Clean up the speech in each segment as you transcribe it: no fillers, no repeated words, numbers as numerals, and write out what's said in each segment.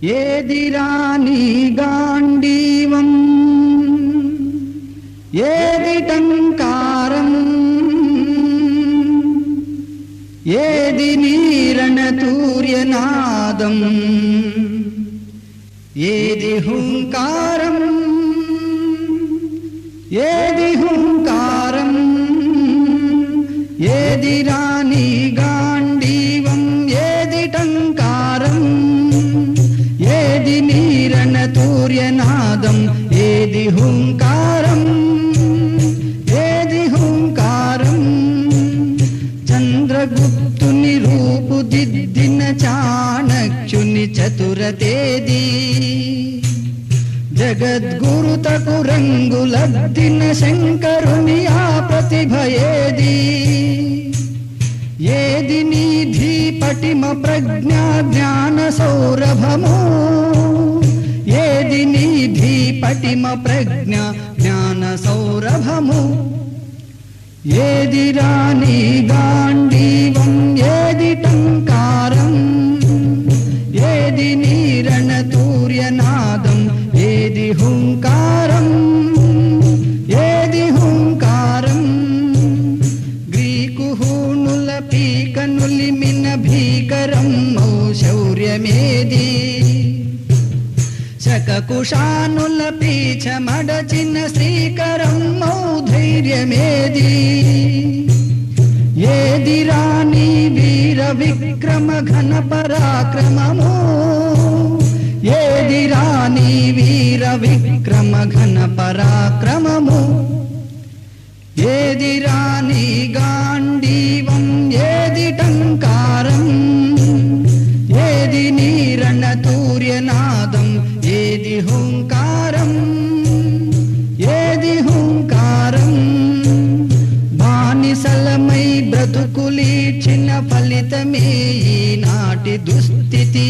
ఏదిరాని గాండీవం ఏదిటంకారం ఏది నీరణతూర్యనాదం ఏది హుంకారం ఏది హుంకారం ఏది రాణి గాండీవం ఏదిటంకారం ఏది నీరణతూర్యనాదం ఏది హుంకారం ఏది హుంకారం చంద్రగుప్తుని రూపుదిద్దిన చాణక్యుని చతురతేది జగద్గురుతకు రంగులద్దిన శంకరుని ఆ ప్రతిభ ఏది ఏది నిధి పటిమ ప్రజ్ఞా జ్ఞాన సౌరభము ఏది నిధి పటిమ ప్రజ్ఞా జ్ఞాన సౌరభము ఏది రాణి గాండీవం ఏదిటంకారం ఏది నీరణతూర్యనాదం ఏది హుంకారం ఏది హుంకారం గ్రీకు హూణుల పీకనులిమిన భీకరం మౌ శౌర్యమేది శకకుశానుల పీచమడచిన శ్రీకరం మౌ ధైర్యమేది ఏది రాణి వీర విక్రమ ఘన పరాక్రమము ఏది రాణి వీర విక్రమ ఘన పరాక్రమము ఏది రాణి గాండీవం ఏదిటంకారం ఏది నీరణతూర్యనాదం ఏది హుంకారం ఏది హుంకారం బానిసలమై బ్రతుకులీచిన ఫలితమే ఈనాటి దుస్థితి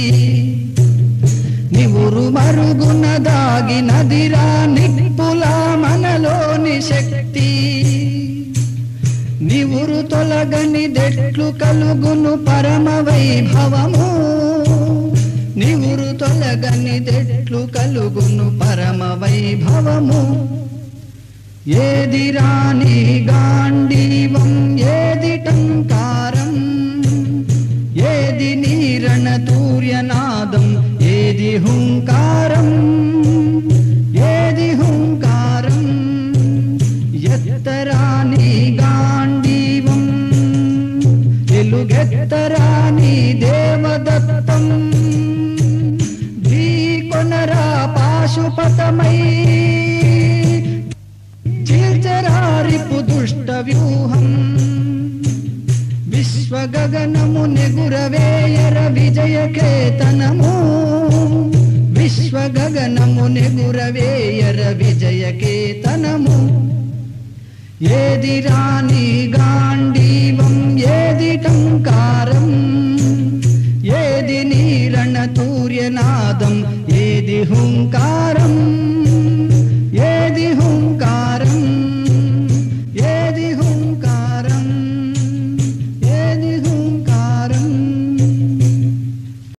నివురు మరుగున దాగినదిరా నిప్పుల మనలోని శక్తి నివురు తొలగని దెట్లు కలుగును పరమ వైభవము నివురు తొలగని దెట్లు కలుగును పరమ వైభవము ఏది రాణి గాండీవం ఏదిటంకారం ఏది నీరణతూర్యనాదం ఏది హుంకారం ఏది హుంకారం ఎత్తరాని గాండీవం ఎలుగెత్తరాని దేవదత్తం ఢీకొనరా పాశుపతమై చీల్చరారిపు దుష్ట వ్యూహం విశ్వగగనము నెగురవేయర విజయకేతనము విశ్వగగనము నెగురవేయర విజయకేతనము ఏది రాణి గాండీవం ఏదిటంకారం ఏది నీరణతూర్యనాదం ఏది హుంకారం